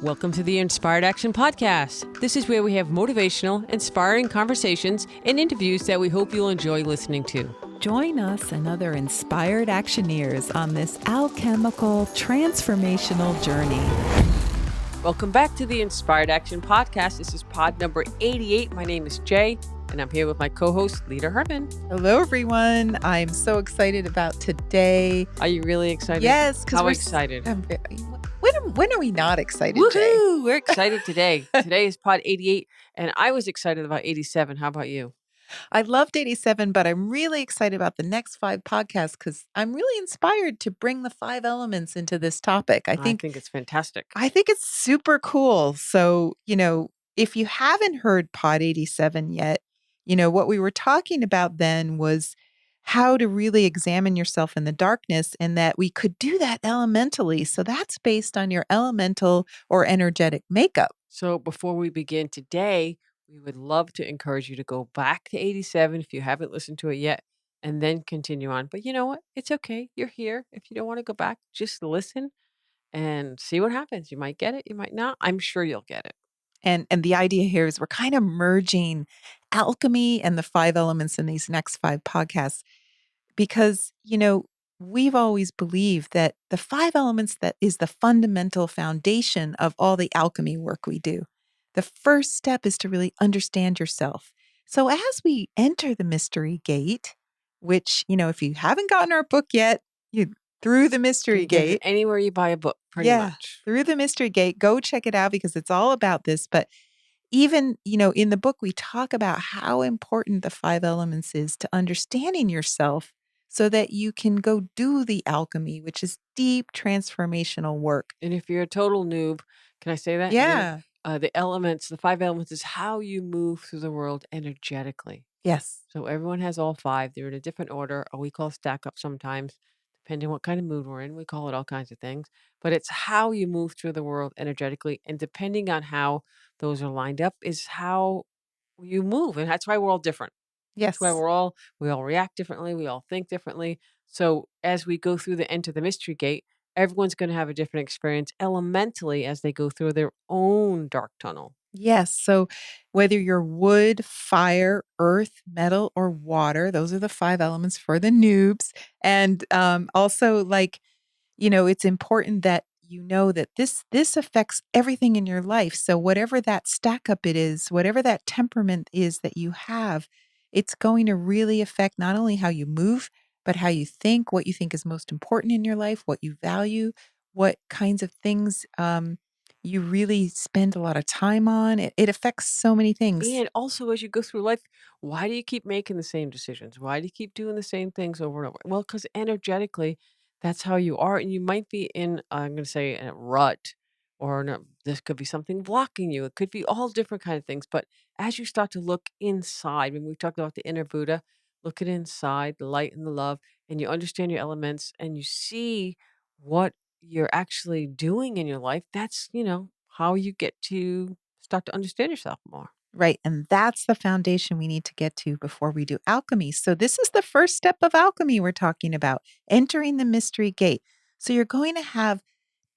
Welcome to the Inspired Action Podcast. This is where we have motivational, inspiring conversations and interviews that we hope you'll enjoy listening to. Join us and other inspired actioneers on this alchemical, transformational journey. Welcome back to the Inspired Action Podcast. This is pod number 88. My name is Jay, and I'm here with my co-host, Lita Herman. Hello, everyone. I'm so excited about today. Are you really excited? Yes. How excited? When are we not excited, Woohoo! Jay? We're excited today. Today is pod 88, and I was excited about 87. How about you? I loved 87, but I'm really excited about the next 5 podcasts because I'm really inspired to bring the 5 elements into this topic. I think it's fantastic. I think it's super cool. So, if you haven't heard pod 87 yet, what we were talking about then was how to really examine yourself in the darkness and that we could do that elementally. So that's based on your elemental or energetic makeup. So before we begin today, we would love to encourage you to go back to 87 if you haven't listened to it yet, and then continue on. But you know what? It's okay. You're here. If you don't want to go back, just listen and see what happens. You might get it, you might not. I'm sure you'll get it. And the idea here is we're kind of merging alchemy and the 5 elements in these next 5 podcasts because, we've always believed that the 5 elements that is the fundamental foundation of all the alchemy work we do. The first step is to really understand yourself. So as we enter the mystery gate, which, if you haven't gotten our book yet, you through the mystery You get it gate. anywhere you buy a book, pretty much. Through the mystery gate, go check it out because it's all about this. But even, in the book, we talk about how important the 5 elements is to understanding yourself so that you can go do the alchemy, which is deep transformational work. And if you're a total noob, can I say that? Yeah. The 5 elements is how you move through the world energetically. Yes. So everyone has all 5. They're in a different order, or we call stack up sometimes, depending on what kind of mood we're in. We call it all kinds of things. But it's how you move through the world energetically. And depending on how those are lined up is how you move. And that's why we're all different. Yes. That's why we all react differently. We all think differently. So as we go through the enter the mystery gate, everyone's going to have a different experience elementally as they go through their own dark tunnel. Yes. So whether you're wood, fire, earth, metal, or water, those are the 5 elements for the noobs. And also, it's important that you know that this affects everything in your life. So whatever that stack up it is, whatever that temperament is that you have, it's going to really affect not only how you move, but how you think, what you think is most important in your life, what you value, what kinds of things you really spend a lot of time on. It affects so many things. And also, as you go through life, why do you keep making the same decisions? Why do you keep doing the same things over and over? Well, because energetically, that's how you are. And you might be in, I'm going to say, a rut, or no, this could be something blocking you. It could be all different kind of things. But as you start to look inside, when we talked about the inner Buddha, look at inside, the light and the love, and you understand your elements and you see what you're actually doing in your life, that's, how you get to start to understand yourself more. Right. And that's the foundation we need to get to before we do alchemy. So, this is the first step of alchemy we're talking about entering the mystery gate. So, you're going to have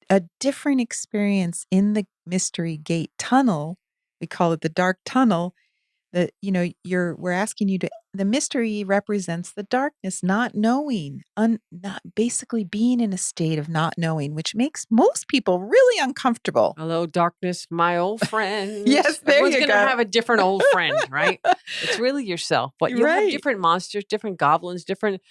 a different experience in the mystery gate tunnel. We call it the dark tunnel. That, we're asking you to, the mystery represents the darkness, not knowing, not basically being in a state of not knowing, which makes most people really uncomfortable. Hello, darkness, my old friend. Yes, there Everyone's you gonna go. have a different old friend, right? It's really yourself, but you'll have Right. different monsters, different goblins, different,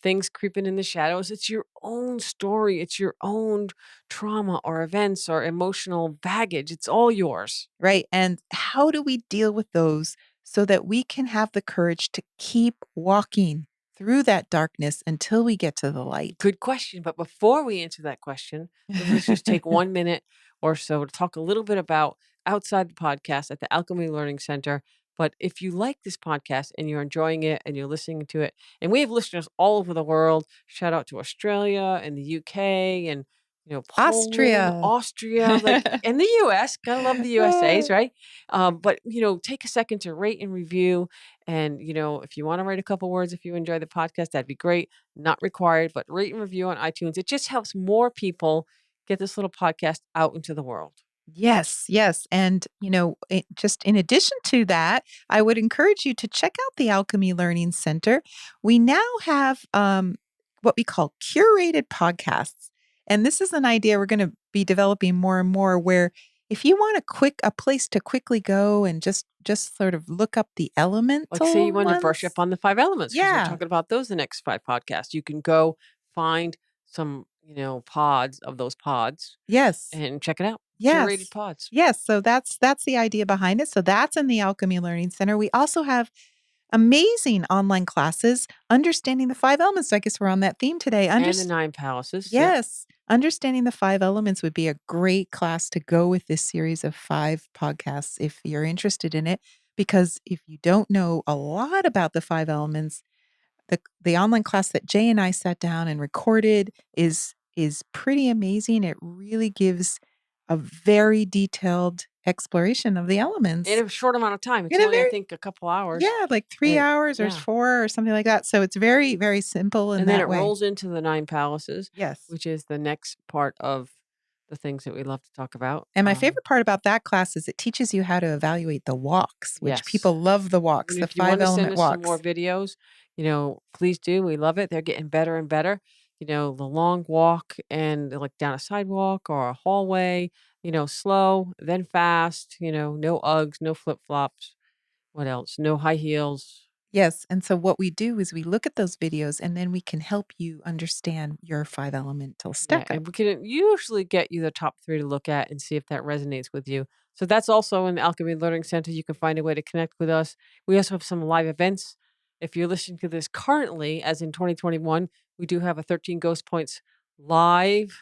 things creeping in the shadows. It's your own story. It's your own trauma or events or emotional baggage. It's all yours. Right. And how do we deal with those so that we can have the courage to keep walking through that darkness until we get to the light? Good question. But before we answer that question, let's just take 1 minute or so to talk a little bit about outside the podcast at the Alchemy Learning Center. But if you like this podcast and you're enjoying it and you're listening to it, and we have listeners all over the world, shout out to Australia and the UK and Poland, Austria, and the US. Gotta love the USA's, right? But take a second to rate and review. And if you want to write a couple words, if you enjoy the podcast, that'd be great. Not required, but rate and review on iTunes. It just helps more people get this little podcast out into the world. Yes, yes. And, just in addition to that, I would encourage you to check out the Alchemy Learning Center. We now have what we call curated podcasts. And this is an idea we're going to be developing more and more where if you want a place to quickly go and just sort of look up the Like, say you elemental want to brush up ones. on the 5 elements because we're Yeah. talking about those the next 5 podcasts. You can go find some, pods of those pods Yes. and check it out. Curated Yes. pods. Yes, so that's the idea behind it. So that's in the Alchemy Learning Center. We also have amazing online classes understanding the 5 elements. So I guess we're on that theme today. And the 9 palaces. Yep. Yes, understanding the 5 elements would be a great class to go with this series of 5 podcasts if you're interested in it, because if you don't know a lot about the 5 elements, the online class that Jay and I sat down and recorded is pretty amazing. It really gives a very detailed exploration of the In elements a short amount of time. It's in a only, I very think, a couple hours. yeah, like 3 And hours or yeah. 4 or something like that. So it's very, very simple in And then that it way. rolls into the 9 palaces, Yes. which is the next part of the things that we love to talk about. And my favorite part about that class is it teaches you how to evaluate the walks, which Yes. people love the walks, And the if you 5 wanna send element us some more walks. videos, please do. We love it. They're getting better and better. The long walk and like down a sidewalk or a hallway, slow, then fast, no Uggs, no flip-flops. What else? No high heels. Yes, and so what we do is we look at those videos and then we can help you understand your 5 elemental Yeah, stack up. and we can usually get you the top 3 to look at and see if that resonates with you. So that's also in the Alchemy Learning Center. You can find a way to connect with us. We also have some live events. If you're listening to this currently, as in 2021, we do have a 13 Ghost Points live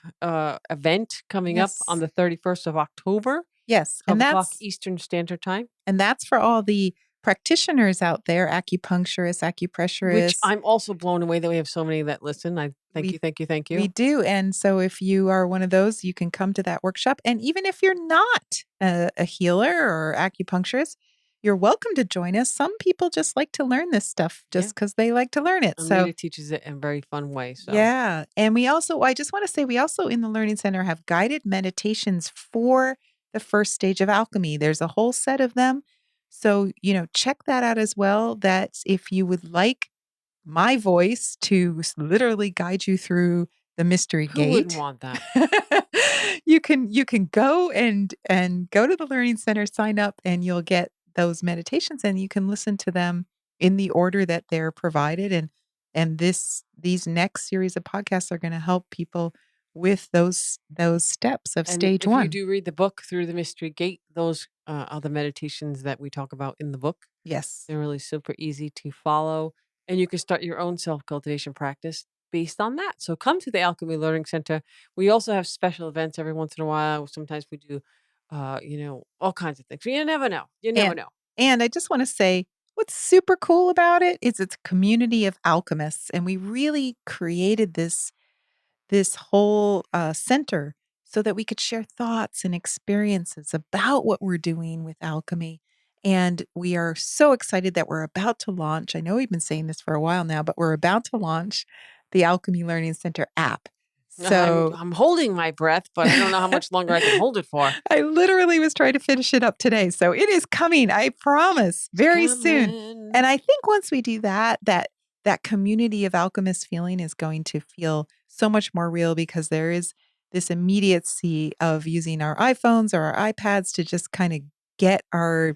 event coming up on Yes. the 31st of October, Yes, 12 o'clock Eastern Standard Time, and that's for all the practitioners out there, acupuncturists, which acupressurists. I'm also blown away that we have so many that listen. I thank We you, thank you, thank we you. do, and so if you are one of those, you can come to that workshop, and even if you're not a healer or acupuncturist, you're welcome to join us. Some people just like to learn this stuff Yeah. just because they like to learn it, so Anita teaches it in a very fun way. So yeah, and I just wanna say we also in the Learning Center have guided meditations for the first stage of alchemy. There's a whole set of them. So, check that out as well. That's if you would like my voice to literally guide you through the mystery who wouldn't gate. want that? You can go and go to the Learning Center, sign up, and you'll get those meditations, and you can listen to them in the order that they're provided. And these next series of podcasts are going to help people with those steps of And stage if you one. do read the book Through the Mystery Gate, those are the meditations that we talk about in the book. Yes, They're really super easy to follow, and you can start your own self cultivation practice based on that. So come to the Alchemy Learning Center. We also have special events every once in a while. Sometimes we do, all kinds of things. You never know. You never and know. and I just want to say what's super cool about it is it's a community of alchemists, and we really created this whole center so that we could share thoughts and experiences about what we're doing with alchemy. And we are so excited that we're about to launch. I know we've been saying this for a while now, but we're about to launch the Alchemy Learning Center app. I'm So I'm holding my breath, but I don't know how much longer I can hold it for. I literally was trying to finish it up today. So it is coming, I promise, It's very soon. coming. And I think once we do that, that community of alchemists feeling is going to feel so much more real because there is this immediacy of using our iPhones or our iPads to just kind of get our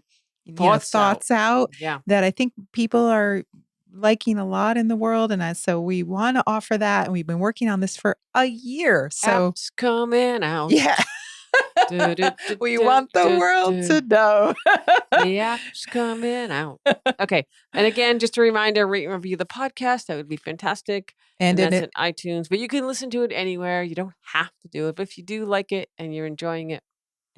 Thoughts out. thoughts out Yeah. that I think people are liking a lot in the world. And so we want to offer that. And we've been working on this for a year. So App's coming out. yeah. Du, du, du, We du, want the du, world du. to know. The app's coming out. Okay. And again, just a reminder, rate and review the podcast. That would be fantastic. And And in that's it in iTunes. But you can listen to it anywhere. You don't have to do it. But if you do like it and you're enjoying it,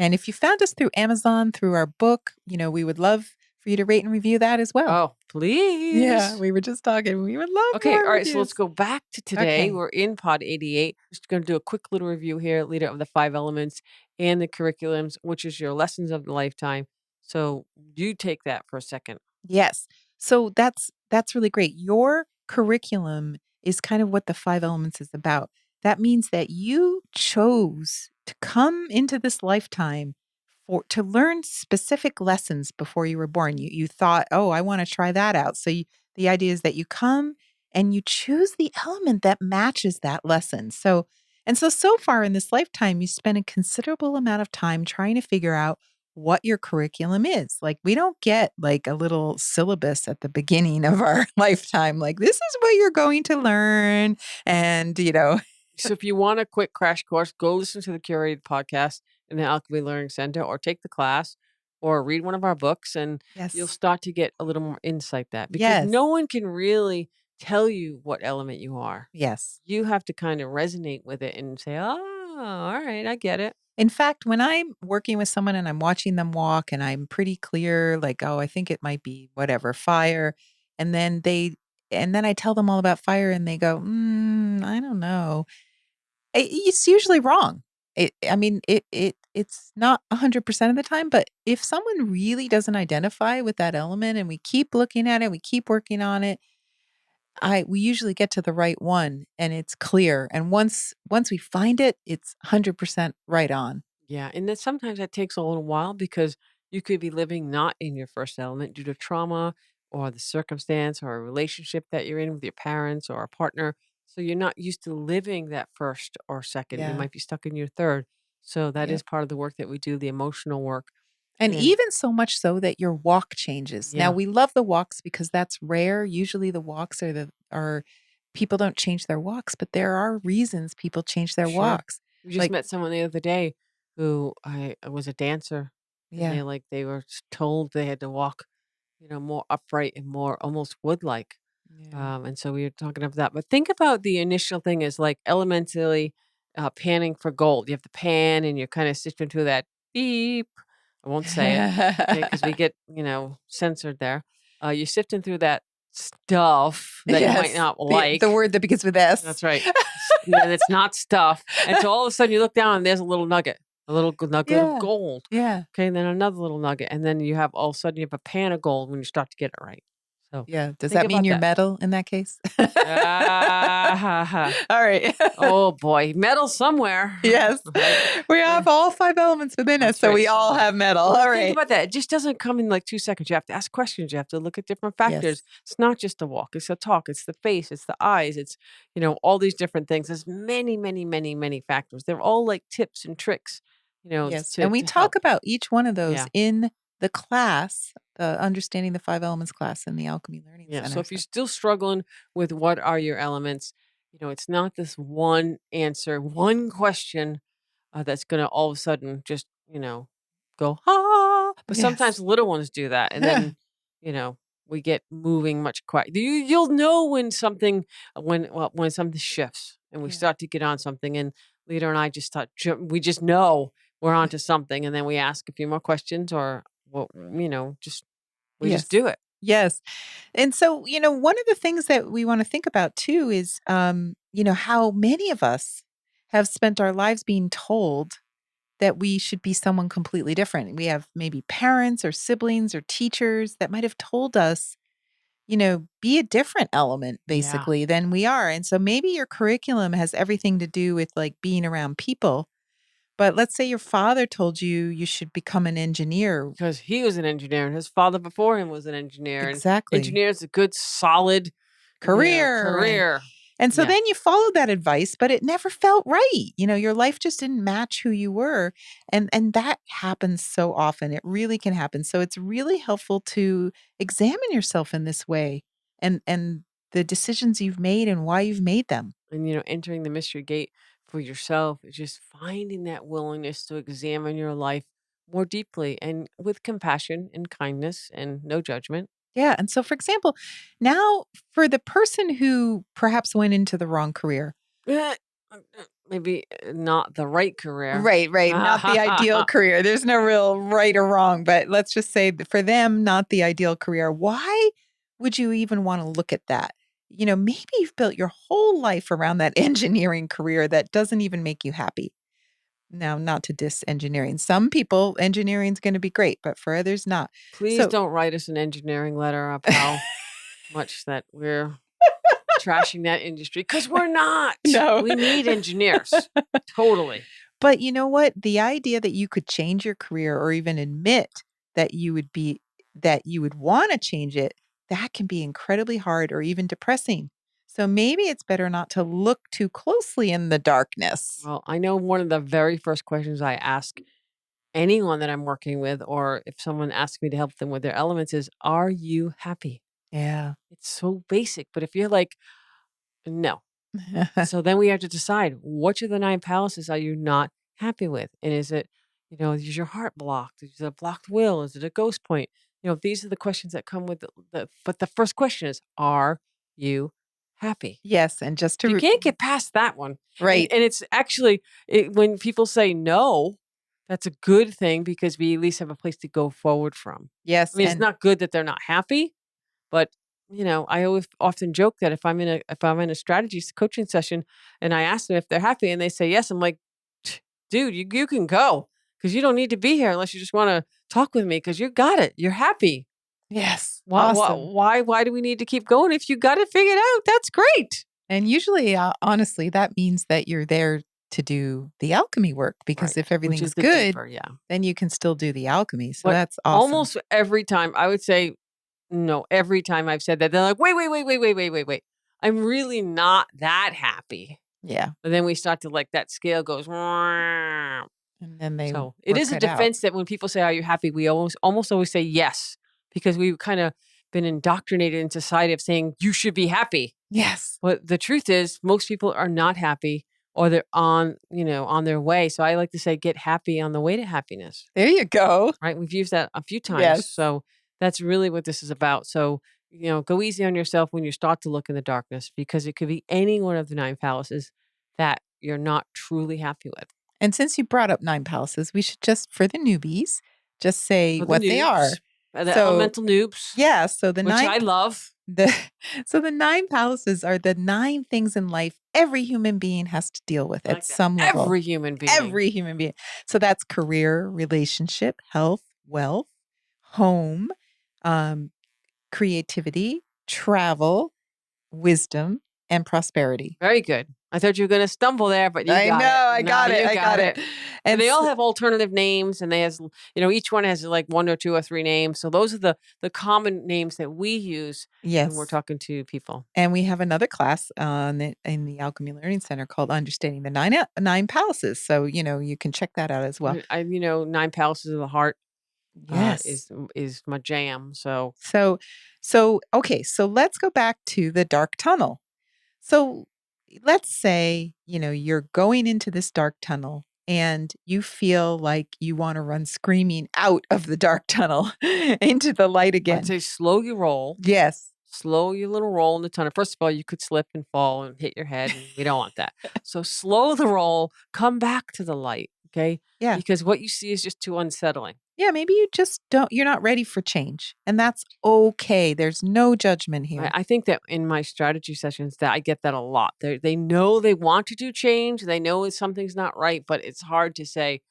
and if you found us through Amazon, through our book, we would love for you to rate and review that as well. oh, Yeah, please. we were just talking. We would love Okay. more All right. So let's reviews. go back to today. Okay. We're in pod 88. Just going to do a quick little review here, leader of the 5 elements and the curriculums, which is your lessons of the lifetime. So you take that for a second. Yes. So that's really great. Your curriculum is kind of what the 5 elements is about. that means that you chose to come into this lifetime to learn specific lessons before you were born. You thought, "Oh, I wanna try that out." So the idea is that you come and you choose the element that matches that lesson. So far in this lifetime, you spend a considerable amount of time trying to figure out what your curriculum is. Like, we don't get, like, a little syllabus at the beginning of our lifetime, like, "This is what you're going to learn," and, So if you want a quick crash course, go listen to the curated podcast in the Alchemy Learning Center or take the class or read one of our books and you'll Yes. start to get a little more insight that because Yes. no one can really tell you what element you are. Yes. You have to kind of resonate with it and say, "Oh, all right, I get it." In fact, when I'm working with someone and I'm watching them walk and I'm pretty clear, like, oh, I think it might be whatever, fire. And then I tell them all about fire and they go, I don't know. It's usually wrong. It's not 100% of the time, but if someone really doesn't identify with that element and we keep looking at it, we keep working on it, we usually get to the right one and it's clear. And once we find it, it's 100% right on. Yeah, and then sometimes that takes a little while because you could be living not in your first element due to trauma or the circumstance or a relationship that you're in with your parents or a partner. So you're not used to living that first or second. You Yeah. might be stuck in your third. So that Yep. is part of the work that we do, the emotional work. And And even so much so that your walk changes. Now yeah, we love the walks because that's rare. Usually the walks are people don't change their walks, but there are reasons people change their sure. walks. We just Like, met someone the other day who I was a dancer and yeah. they were told they had to walk, more upright and more almost wood-like. Yeah. And so we were talking about that. But think about the initial thing is like elementally panning for gold. You have to pan and you're kind of sifting through that beep. I won't say it, okay, because we get, censored there. You're sifting through that stuff that you might Yes. not The like. word that begins with S. That's right. And it's not stuff. And so all of a sudden you look down and there's a little nugget, a little nugget of Yeah. gold. Yeah. Okay, and then another little nugget. And then you have all of a sudden you have a pan of gold when you start to get it right. So Yeah. Does think that mean about you're that. metal in that case? Ah, All right. oh boy, metal somewhere, Yes. right? We Eh, have all 5 elements within us, that's so right, we all somewhere. have metal. But All think right. about that. It just doesn't come in like 2 seconds. You have to ask questions. You have to look at different Yes. factors. It's not just a walk. It's a talk. It's the face. It's the eyes. It's all these different things. There's many, many, many, many factors. They're all like tips and tricks, Yes, to and we to talk help. about each one of those Yeah. in the class, the Understanding the 5 Elements class in the Alchemy Learning Yeah. So Center, if you're so still struggling with what are your elements, it's not this one answer, one question that's gonna all of a sudden just, go, "Ah," but sometimes yes. little ones do that, and then, you know, we get moving much quiet. You'll know when something when something shifts and we Yeah. start to get on something, and Leader and I just we just know we're onto something, and then we ask a few more questions or well, just we just Yes. do it. Yes, and so, one of the things that we wanna think about too is, how many of us have spent our lives being told that we should be someone completely different. We have maybe parents or siblings or teachers that might have told us, be a different element Yeah, basically than we are. And so maybe your curriculum has everything to do with like being around people. But let's say your father told you you should become an engineer. because he was an engineer and his father before him was an engineer, and Exactly. engineer is a good solid, Career career. and so Yeah. then you followed that advice, but it never felt right. Your life just didn't match who you were. And that happens so often. It really can happen. So it's really helpful to examine yourself in this way and the decisions you've made and why you've made them. And entering the mystery gate for yourself is just finding that willingness to examine your life more deeply and with compassion and kindness and no judgment. Yeah, and so, for example, now for the person who perhaps went into the wrong career. Eh, maybe not the right career. Right, right, not the ideal career. There's no real right or wrong, but let's just say that for them, not the ideal career. Why would you even wanna look at that? Maybe you've built your whole life around that engineering career that doesn't even make you happy. Now, not to diss engineering. Some people, engineering's gonna be great, but for others, not. Please So don't write us an engineering letter up how much that we're trashing that industry because we're not. No. We need engineers. Totally. But you know what? The idea that you could change your career or even admit that you would wanna change it, that can be incredibly hard or even depressing. So maybe it's better not to look too closely in the darkness. Well, I know one of the very first questions I ask anyone that I'm working with, or if someone asks me to help them with their elements, is, "Are you happy?" Yeah. It's so basic, but if you're like, "No." So then we have to decide, which of the 9 palaces are you not happy with? And is it, is your heart blocked? Is it a blocked will? Is it a ghost point? These are the questions that come with but the first question is, are you happy? Yes, and just If to you can't get past that one, and right. and it's actually when people say no, that's a good thing because we at least have a place to go forward from. I Yes, mean, it's and not good that they're not happy, but, I always often joke that if I'm in a strategy coaching session and I ask them if they're happy and they say yes, I'm like, Dude, you can go because you don't need to be here unless you just wanna talk with me because you got it. You're happy. yes, Why awesome. why do we need to keep going if you got it figured out? That's great." And usually, honestly, that means that you're there to do the alchemy work because Right, if which is everything's the good, deeper, yeah. then you can still do the alchemy. So But that's awesome. almost every time, I would say, no, every time I've said that, they're like, "Wait, wait, wait, wait, wait, wait, wait, wait. I'm really not that happy." Yeah. But then we start to like that scale goes. "Meow." And then they So it work is a it out. defense that when people say, "Are you happy?" We almost always say yes because we've kind of been indoctrinated in society of saying you should be happy. Yes. But the truth is, most people are not happy or they're on their way. So I like to say, get happy on the way to happiness. There you go. Right? We've used that a few times. Yes. So that's really what this is about. So, go easy on yourself when you start to look in the darkness because it could be any one of the 9 palaces that you're not truly happy with. And since you brought up 9 palaces, we should just, for the newbies, just say For the what they are. noobs, the So, elemental noobs, yeah, so the which 9 I love. the so the 9 palaces are the 9 things in life every human being has to deal with I at like that. some level. Every human being. Every human being. So that's career, relationship, health, wealth, home, um, creativity, travel, wisdom, and prosperity. Very good. I thought you were gonna stumble there, but you I got know, it. I No, got it, you I got got it. it. And And they s all have alternative names, and each one has like 1 or 2 or 3 names. So those are the common names that we use when we're yes. talking to people. And we have another class in the Alchemy Learning Center called Understanding the 9 Palaces. So, you can check that out as well. 9 palaces of the heart Yes. is my jam. So So okay, so let's go back to the dark tunnel. So let's say, you're going into this dark tunnel and you feel like you want to run screaming out of the dark tunnel into the light I'd again. say slow your roll. Yes. Slow your little roll in the tunnel. First of all, you could slip and fall and hit your head, and we don't want that. So slow the roll, come back to the light, okay? Yeah. Because what you see is just too unsettling. Yeah, maybe you just you're not ready for change. And that's okay. There's no judgment I, here. I think that in my strategy sessions that I get that a lot. They know they want to do change. They know something's not right, but it's hard to say,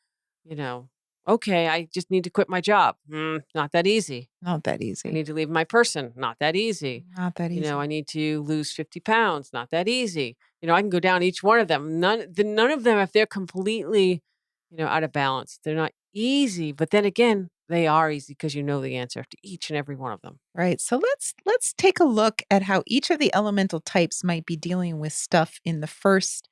you know, okay, I just need to quit my job. Not that easy. Not that I easy. need to leave my person. Not that easy. Not that I easy. need to lose 50 pounds. Not that easy. I can go down each one of them. None of them, if they're completely, out of balance, they're not easy. But then again, they are easy because you know the answer to each and every one of them. Right. So let's take a look at how each of the elemental types might be dealing with stuff in the first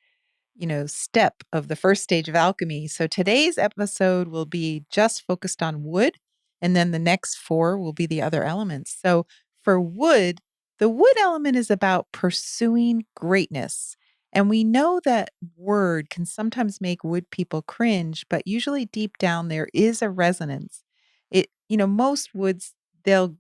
step of the first stage of alchemy. So today's episode will be just focused on wood, and then the next four will be the other elements. So for wood, the wood element is about pursuing greatness. And we know that word can sometimes make wood people cringe, but usually deep down there is a resonance. Most woods they'll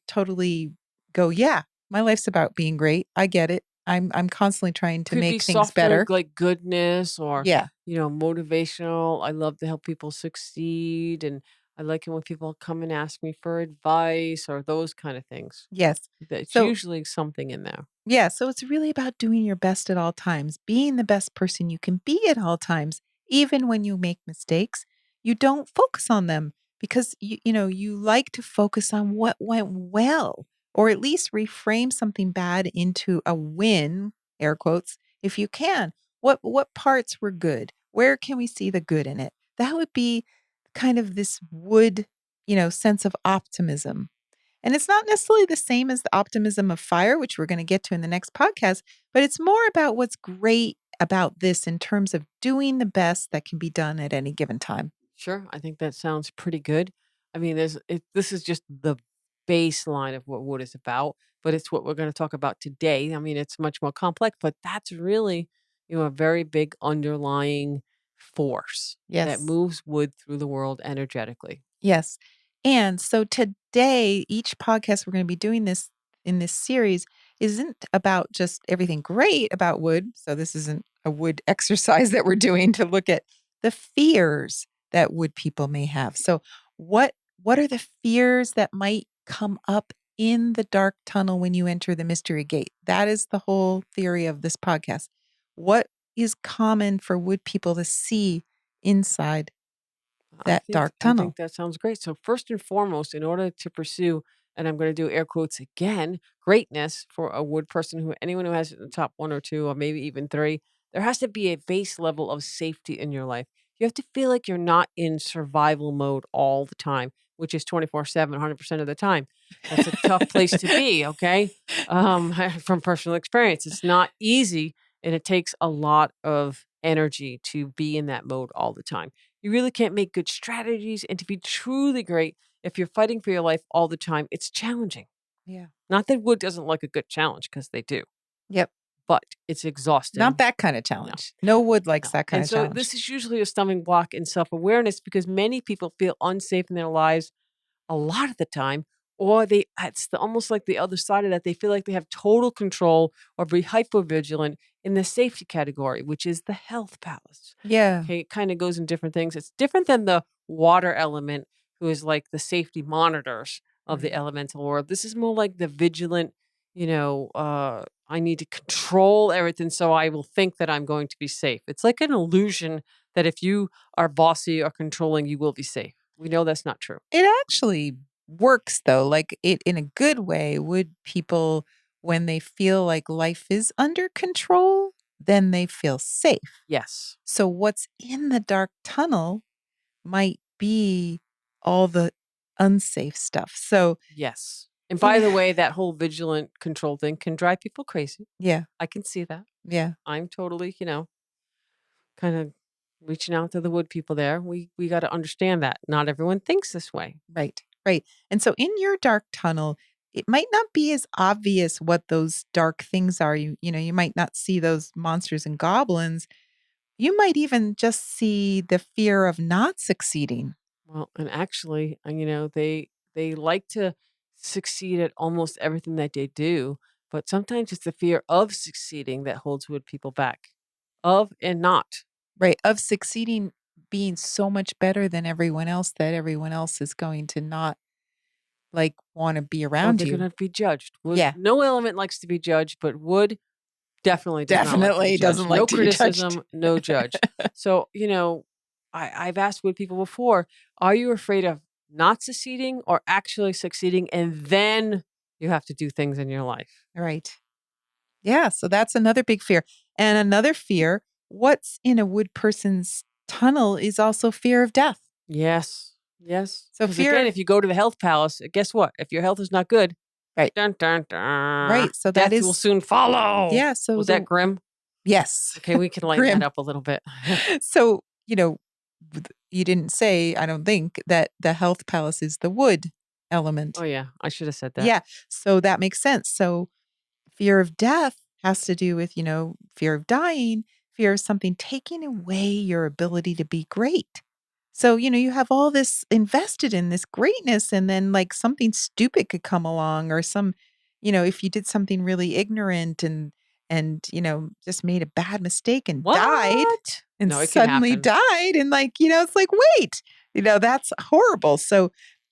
totally go, yeah, my life's about being great. I get it. I'm constantly trying to Could be make things softer, better. like goodness or, Yeah. motivational. I love to help people succeed. And I like it when people come and ask me for advice or those kind of things. Yes. That's So, usually something in there. yeah, so it's really about doing your best at all times, being the best person you can be at all times, even when you make mistakes. You don't focus on them because you like to focus on what went well or at least reframe something bad into a win, air quotes, if you can. What parts were good? Where can we see the good in it? That would be kind of this wood, sense of optimism. And it's not necessarily the same as the optimism of fire, which we're going to get to in the next podcast, but it's more about what's great about this in terms of doing the best that can be done at any given time. Sure, I think that sounds pretty good. I mean, this is just the baseline of what wood is about, but it's what we're going to talk about today. I mean, it's much more complex, but that's really, a very big underlying force that Yes. moves wood through the world energetically. Yes. And so today, each podcast we're going to be doing this in this series isn't about just everything great about wood. So this isn't a wood exercise that we're doing to look at the fears that wood people may have. So what are the fears that might come up in the dark tunnel when you enter the mystery gate? That is the whole theory of this podcast. What is common for wood people to see inside I that think dark I think tunnel? that sounds great. So first and foremost, in order to pursue, and I'm going to do air quotes again, greatness for a wood person who anyone who has it in the top one or two or maybe even three, there has to be a base level of safety in your life. You have to feel like you're not in survival mode all the time, which is 24/7, 100% of the time. That's a tough place to be, okay? From personal experience, it's not easy and it takes a lot of energy to be in that mode all the time. You really can't make good strategies. And to be truly great, if you're fighting for your life all the time, it's challenging. Yeah. Not that wood doesn't like a good challenge, because they do, Yep. but it's Not exhausting. that kind of No, challenge. No wood likes no. that kind And of so challenge. this is usually a stumbling block in self awareness because many people feel unsafe in their lives a lot of the time, or almost like the other side of that. They feel like they have total control or be hyper vigilant in the safety category, which is the health palace. Yeah. Okay, it kind of goes in different things. It's different than the water element, who is like the safety monitors of the Right. elemental world. This is more like the vigilant, I need to control everything so I will think that I'm going to be safe. It's like an illusion that if you are bossy or controlling, you will be safe. We know that's not true. It actually works though. Like it in a good way, would people when they feel like life is under control, then they feel safe. Yes. So what's in the dark tunnel might be all the unsafe stuff. So, Yes. And you by know, the way, that whole vigilant control thing can drive people crazy. yeah. I can see that. Yeah. I'm totally, kind of reaching out to the wood people there. We got to understand that not everyone thinks this way. Right, right. And so in your dark tunnel, it might not be as obvious what those dark things are. You might not see those monsters and goblins. You might even just see the fear of not succeeding. Well, and actually, they like to succeed at almost everything that they do, but sometimes it's the fear of succeeding that holds wood people back. Of and not. Right, of succeeding being so much better than everyone else that everyone else is going to not like want to be Or around they're you. gonna be judged. Wood Yeah, no element likes to be judged, but wood definitely does not like to be definitely doesn't judged. No like to be judged. criticism, no judge. So, I've asked wood people before, are you afraid of not succeeding or actually succeeding and then you have to do things in your life? Right. Yeah, so that's another big fear. And another fear, what's in a wood person's tunnel is also fear of death. Yes. Yes. So Because fear again, of if you go to the health palace, guess what? If your health is not good, right, dun dun dun, right. So that death will is soon follow. yeah, so Was that the grim? yes. Okay, we can lighten that Grim. up a little bit. So, you didn't say, I don't think, that the health palace is the wood Oh element. yeah, I should have said that. Yeah. So that makes sense. So fear of death has to do with, fear of dying, fear of something taking away your ability to be great. So, you have all this invested in this greatness, and then like something stupid could come along, or if you did something really ignorant and just made a bad mistake What? and No, it can suddenly happen. died, and it's like, wait, that's horrible. So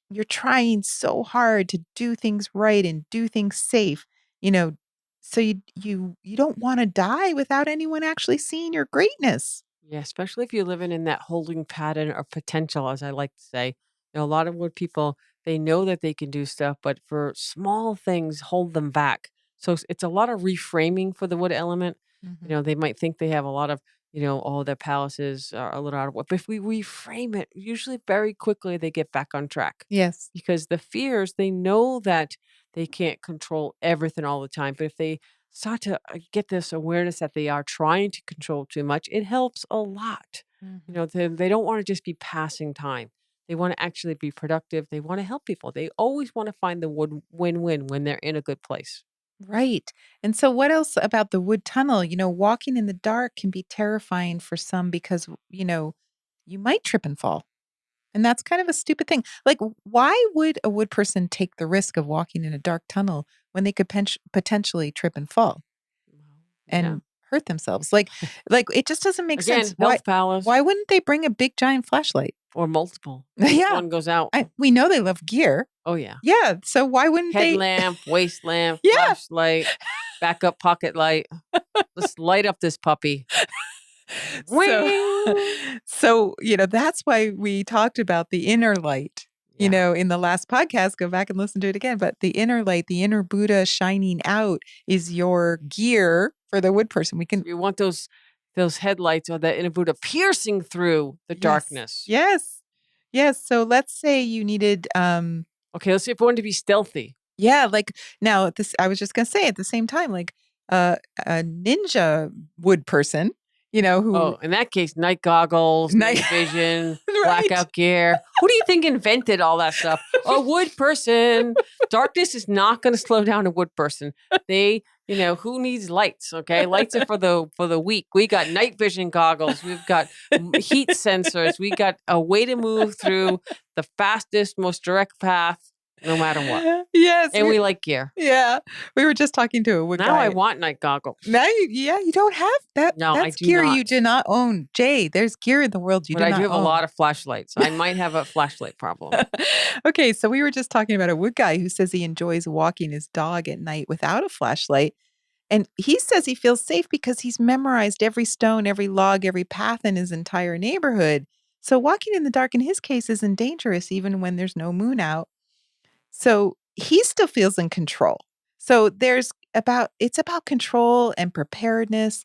you're trying so hard to do things right and do things safe, you know, so you don't wanna die without anyone actually seeing your greatness. Yeah, especially if you're living in that holding pattern of potential, as I like to say. A lot of wood people, They know that they can do stuff, but for small things, hold them back. So it's a lot of reframing for the wood element. Mhm. They might think they have a lot of, oh, their palaces are a little out of work. But if we reframe it, usually very quickly they get back on track Yes. because the fears, they know that they can't control everything all the time. But if they start to get this awareness that they are trying to control too much, it helps a lot. Mhm. They don't want to just be passing time. They want to actually be productive. They want to help people. They always want to find the win-win when they're in a good place. Right. And so what else about the wood tunnel? Walking in the dark can be terrifying for some because, you might trip and fall. And that's kind of a stupid thing. Like, why would a wood person take the risk of walking in a dark tunnel when they could potentially trip and fall Well, yeah. and hurt themselves? Like it just doesn't make sense. Again, health Why palace wouldn't they bring a big giant flashlight? or multiple in case Yeah. one goes out. We know they love gear. Oh yeah. Yeah. So why wouldn't they? Headlamp, waist lamp, Yeah. flashlight, backup pocket light. Let's light up this puppy. So Wing. that's why we talked about the inner light, Yeah. in the last podcast. Go back and listen to it again. But the inner light, the inner Buddha shining out is your gear for the wood person. We So can you want those headlights or that inner Buddha piercing through the Yes. darkness. Yes. Yes. So let's say you needed Okay, let's see if we want to be stealthy. yeah, like now this I was just gonna say at the same time, like a ninja wood person, who Oh, in that case, night goggles, night night vision, right. blackout gear. Who do you think invented all that stuff? A wood person. Darkness is not going to slow down a wood person. Who needs lights? Okay, lights are for the weak. We got night vision goggles. We've got heat sensors. We got a way to move through the fastest, most direct path, no matter what. Yes, And we like gear. yeah. We were just talking to a wood Now I guy. want night goggles. Now you don't have that. No, I That's do gear you not. do not own. Jay, there's gear in the world you But do I do not have a own. lot of flashlights. I might have a flashlight problem. Okay, so we were just talking about a wood guy who says he enjoys walking his dog at night without a flashlight. And he says he feels safe because he's memorized every stone, every log, every path in his entire neighborhood. So walking in the dark in his case isn't dangerous even when there's no moon out. So he still feels in control. So it's about control and preparedness.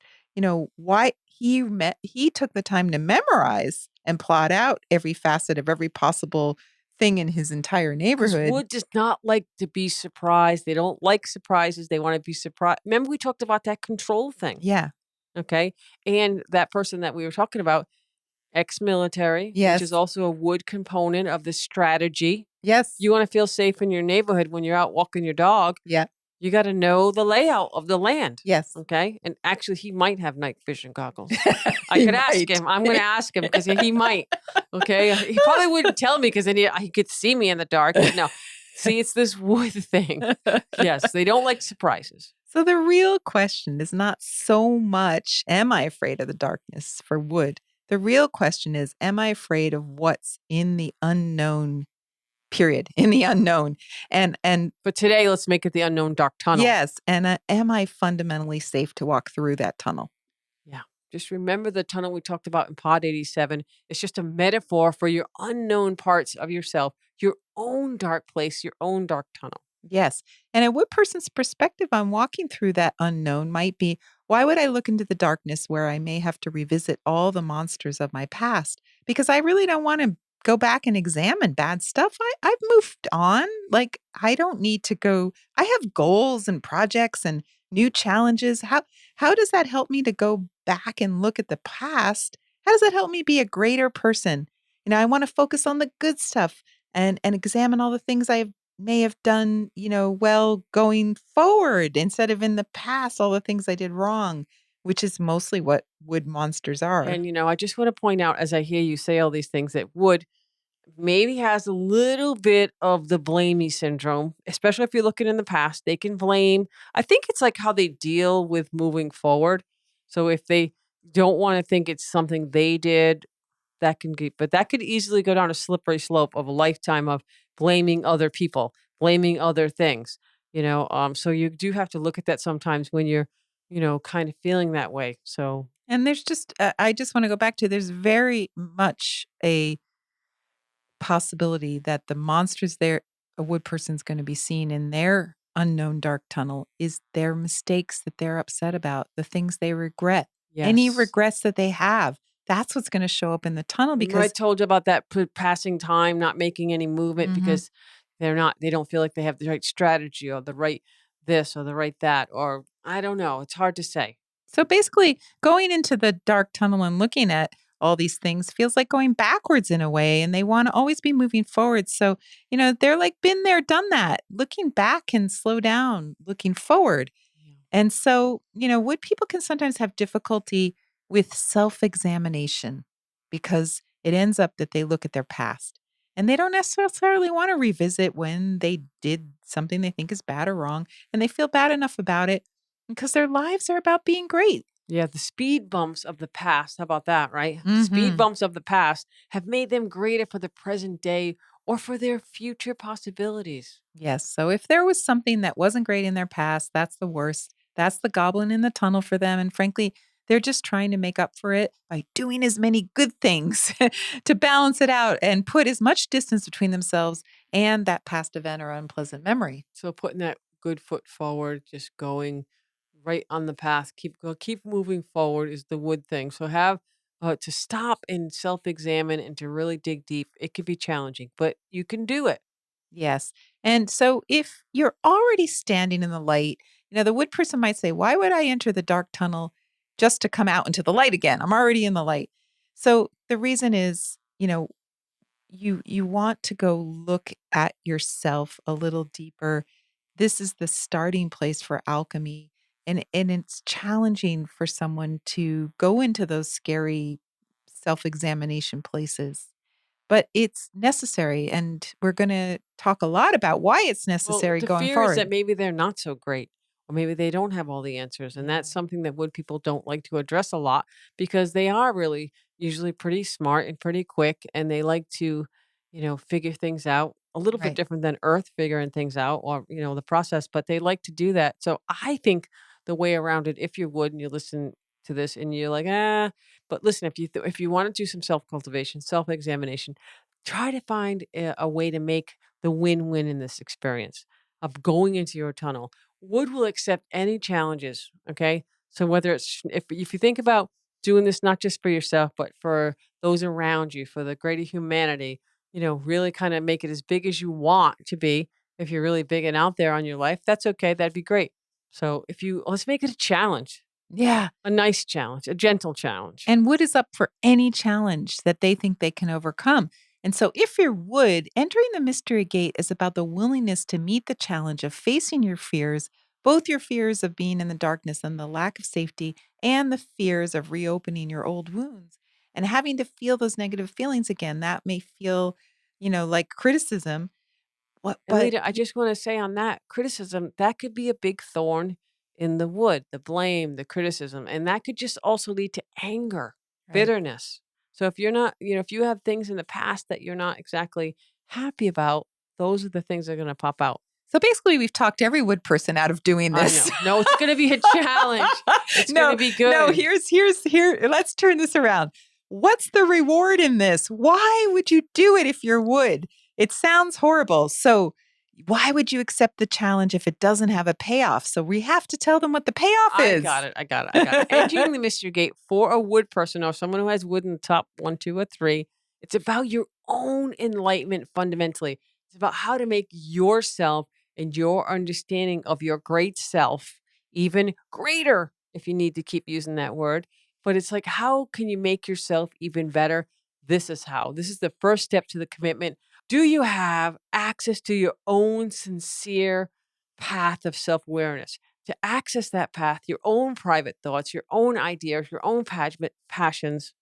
Why he took the time to memorize and plot out every facet of every possible thing in his entire Because neighborhood. wood does not like to be surprised. They don't like surprises. They want to be surprised. Remember, we talked about that control thing. Yeah. Okay. And that person that we were talking about, ex military, which is Yes. also a wood component of the strategy. Yes. You want to feel safe in your neighborhood when you're out walking your dog. Yeah. You got to know the layout of the land. Yes. Okay. And actually, he might have night vision goggles. I He could ask might. him. I'm going to ask him because he might. Okay. He probably wouldn't tell me because then he could see me in the dark. But no, see, it's this wood thing. Yes. They don't like surprises. So the real question is not so much, am I afraid of the darkness for wood? The real question is, am I afraid of what's in the unknown period, in the unknown? And But today, let's make it the unknown dark tunnel. yes, and am I fundamentally safe to walk through that tunnel? Yeah. Just remember the tunnel we talked about in Pod 87. It's just a metaphor for your unknown parts of yourself, your own dark place, your own dark tunnel. Yes. And a wood person's perspective on walking through that unknown might be, why would I look into the darkness where I may have to revisit all the monsters of my past? Because I really don't want to go back and examine bad stuff. I've moved on. Like, I don't need to go. I have goals and projects and new challenges. How does that help me to go back and look at the past? How does that help me be a greater person? I want to focus on the good stuff and examine all the things I may have done, well going forward instead of in the past, all the things I did wrong, which is mostly what wood monsters are. And, I just want to point out as I hear you say all these things that wood maybe has a little bit of the blamey syndrome, especially if you're looking in the past. They can blame. I think it's like how they deal with moving forward. So if they don't want to think it's something they did, but that could easily go down a slippery slope of a lifetime of blaming other people, blaming other things. So you do have to look at that sometimes when you're, kind of feeling that way. So And there's I just want to go back to, there's very much a possibility that the monsters there a wood person's going to be seeing in their unknown dark tunnel is their mistakes that they're upset about, the things they regret, any Yes. regrets that they have. That's what's going to show up in the tunnel Remember I because told you about that passing time, not making any movement Mhm. because they don't feel like they have the right strategy or the right this or the right that, or I don't know. It's hard to say. So basically, going into the dark tunnel and looking at all these things feels like going backwards in a way, and they want to always be moving forward. So, they're like, been there, done that. Looking back can slow down, looking forward. Yeah. And so, wood people can sometimes have difficulty with self examination because it ends up that they look at their past and they don't necessarily want to revisit when they did something they think is bad or wrong. And they feel bad enough about it because their lives are about being great. Yeah, the speed bumps of the past, how about that, right? The speed Hmm. bumps of the past have made them greater for the present day or for their future possibilities. Yes. So if there was something that wasn't great in their past, that's the worst. That's the goblin in the tunnel for them. And frankly, they're just trying to make up for it by doing as many good things to balance it out and put as much distance between themselves and that past event or unpleasant memory. So putting that good foot forward, just going right on the path, keep moving forward is the wood thing. So have to stop and self-examine and to really dig deep. It can be challenging, but you can do it. Yes. And so if you're already standing in the light, the wood person might say, why would I enter the dark tunnel just to come out into the light again? I'm already in the light. So the reason is, you want to go look at yourself a little deeper. This is the starting place for alchemy. And it's challenging for someone to go into those scary self-examination places. But it's necessary, and we're gonna talk a lot about why it's Well, necessary the going fear is that forward. maybe they're not so great, or maybe they don't have all the answers. And that's Yeah, something that wood people don't like to address a lot because they are really usually pretty smart and pretty quick. And they like to, figure things out a little bit right. different than earth figuring things out or, the process, but they like to do that. So I think the way around it, if you would, and you listen to this and you're like, but listen, if you want to do some self cultivation, self examination, try to find a way to make the win-win in this experience of going into your tunnel. Wood will accept any challenges, okay? So whether it's if you think about doing this not just for yourself, but for those around you, for the greater humanity, really kind of make it as big as you want to be. If you're really big and out there on your life, that's okay. That'd be great. So if you let's make it a challenge, Yeah, a nice challenge, a gentle challenge. and wood is up for any challenge that they think they can overcome. And so if you're wood, entering the mystery gate is about the willingness to meet the challenge of facing your fears, both your fears of being in the darkness and the lack of safety, and the fears of reopening your old wounds and having to feel those negative feelings again. That may feel, like criticism. What And but Lita, I just want to say on that criticism, that could be a big thorn in the wood, the blame, the criticism. And that could just also lead to anger, right. bitterness. So if you're not, if you have things in the past that you're not exactly happy about, those are the things that are going to pop out. So basically, we've talked every wood person out of doing I this. know. No, it's going to be a challenge. It's going No, to be no, good. here. Let's turn this around. What's the reward in this? Why would you do it if you're wood? It sounds horrible. So why would you accept the challenge if it doesn't have a payoff? So we have to tell them what the payoff I got is. it. I got it. I got it. Entering the mystery gate for a wood person or someone who has wood in the top one, two, or three, it's about your own enlightenment fundamentally. It's about how to make yourself and your understanding of your great self even greater, if you need to keep using that word. But it's like, how can you make yourself even better? This is how. This is the first step to the commitment. Do you have access to your own sincere path of self awareness? To access that path, your own private thoughts, your own ideas, your own passions.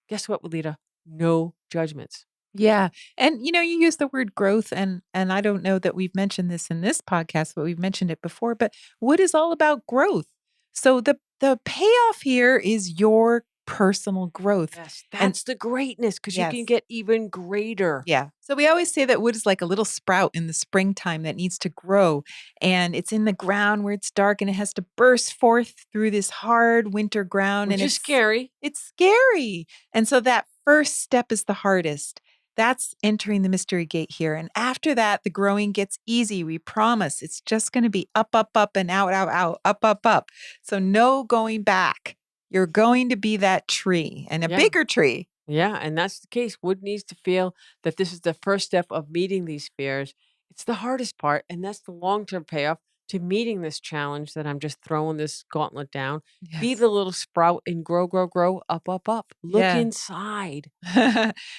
Guess what, Walida? No judgments. Yeah. And you use the word growth and I don't know that we've mentioned this in this podcast, but we've mentioned it before, but wood is all about growth. So the payoff here is your personal growth. Yes, And that's the greatness because you can yes. get even greater. Yeah. So we always say that wood is like a little sprout in the springtime that needs to grow. And it's in the ground where it's dark and it has to burst forth through this hard winter ground. And Which is it's scary. it's scary. And so that first step is the hardest. That's entering the mystery gate here. And after that, the growing gets easy. We promise it's just going to be up, up, up, and out, out, out, up, up, up. So no going back. You're going to be that tree and a Yeah. bigger tree. Yeah, and that's the case. Wood needs to feel that this is the first step of meeting these fears. It's the hardest part, and that's the long-term payoff to meeting this challenge that I'm just throwing this gauntlet down. Be Yes. the little sprout and grow, grow, grow, up, up, up. Look Yeah. inside.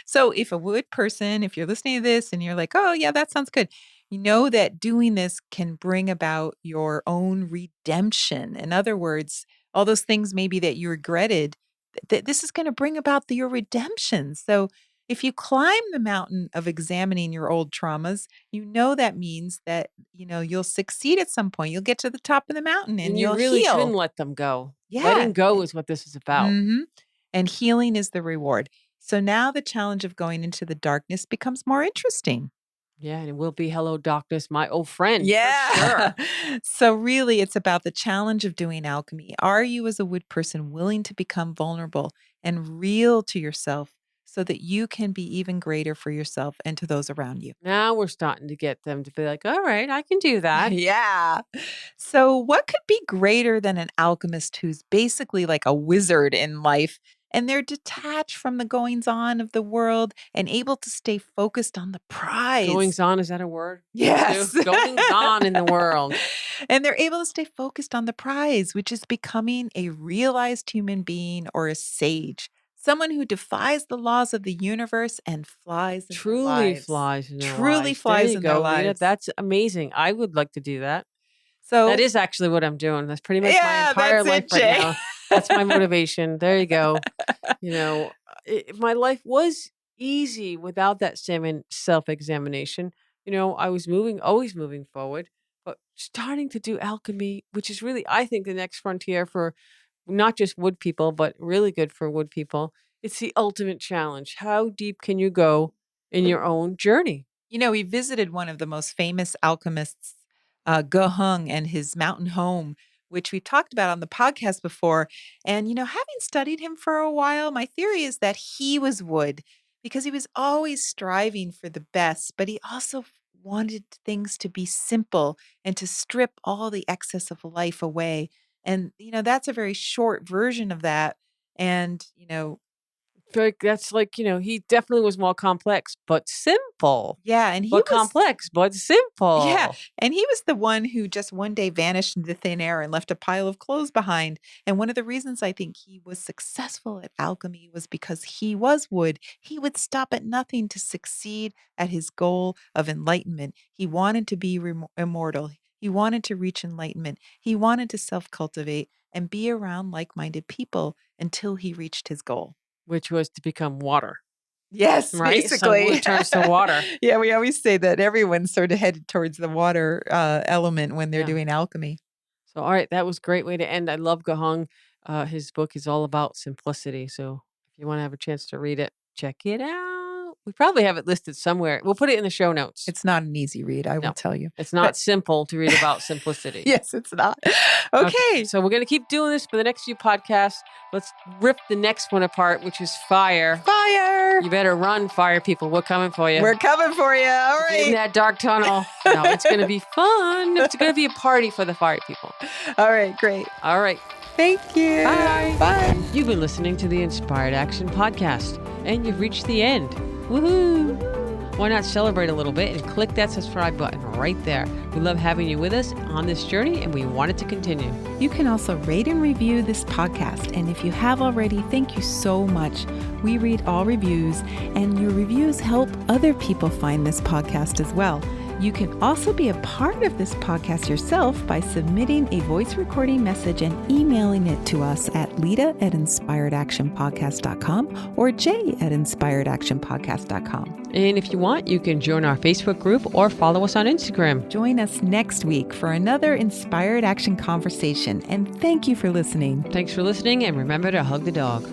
So if a wood person, if you're listening to this and you're like, oh, yeah, that sounds good, you know that doing this can bring about your own redemption. In other words, all those things maybe that you regretted, this is going to bring about your redemption. So if you climb the mountain of examining your old traumas, you know that means that, you'll succeed at some point. You'll get to the top of the mountain and And you you'll really heal. shouldn't let them go. Yeah. Letting go is what this is about. Mhm. And healing is the reward. So now the challenge of going into the darkness becomes more interesting. Yeah, and it will be hello, darkness, my old friend, for Yeah. sure. So really it's about the challenge of doing alchemy. Are you as a wood person willing to become vulnerable and real to yourself so that you can be even greater for yourself and to those around you? Now we're starting to get them to be like, all right, I can do that. Yeah. So, what could be greater than an alchemist who's basically like a wizard in life and they're detached from the goings on of the world and able to stay focused on the prize? Goings on, is that a word? Yes. Too? Goings on in the world. And they're able to stay focused on the prize, which is becoming a realized human being or a sage, someone who defies the laws of the universe and flies in their Truly lives. flies in their Truly lives. There flies you in their go, Rita. lives. That's amazing. I would like to do that. That So, is actually what I'm doing. That's pretty much my yeah, entire that's life it, right Jay. now. That's my motivation. There you go. My life was easy without that self-examination. I was always moving forward, but starting to do alchemy, which is really, I think, the next frontier for not just wood people, but really good for wood people. It's the ultimate challenge. How deep can you go in your own journey? We visited one of the most famous alchemists, Ge Hong, and his mountain home, which we talked about on the podcast before. And, having studied him for a while, my theory is that he was wood because he was always striving for the best, but he also wanted things to be simple and to strip all the excess of life away. And, that's a very short version of that. And, That's like, he definitely was more complex, but simple. yeah, and he But was. complex, but Yeah, simple. and he was the one who just one day vanished into thin air and left a pile of clothes behind. And one of the reasons I think he was successful at alchemy was because he was wood. He would stop at nothing to succeed at his goal of enlightenment. He wanted to be immortal. He wanted to reach enlightenment. He wanted to self cultivate and be around like minded people until he reached his goal. Which was to become water, Yes, right? So basically. wood turns to water. Yeah, we always say that everyone's sort of headed towards the water element when they're Yeah. doing alchemy. So, all right, that was a great way to end. I love Gahong. His book is all about simplicity. So, if you want to have a chance to read it, check it out. We probably have it listed somewhere. We'll put it in the show notes. It's not an easy read, I will No, tell you. it's But not simple to read about simplicity. yes, it's not. Okay, Okay. so we're going to keep doing this for the next few podcasts. Let's rip the next one apart, which is fire. Fire. You better run, fire people. We're coming for you. We're coming for you. All Get in right. that dark tunnel. No, it's going to be fun. It's going to be a party for the fire people. All right, great. All right. Thank you. Bye. Bye. You've been listening to the Inspired Action Podcast, and you've reached the end. Woohoo! Why not celebrate a little bit and click that subscribe button right there? We love having you with us on this journey, and we want it to continue. You can also rate and review this podcast. And if you have already, thank you so much. We read all reviews, and your reviews help other people find this podcast as well. You can also be a part of this podcast yourself by submitting a voice recording message and emailing it to us at lita@inspiredactionpodcast.com or jay@inspiredactionpodcast.com. And if you want, you can join our Facebook group or follow us on Instagram. Join us next week for another Inspired Action conversation. And thank you for listening. Thanks for listening, and remember to hug the dog.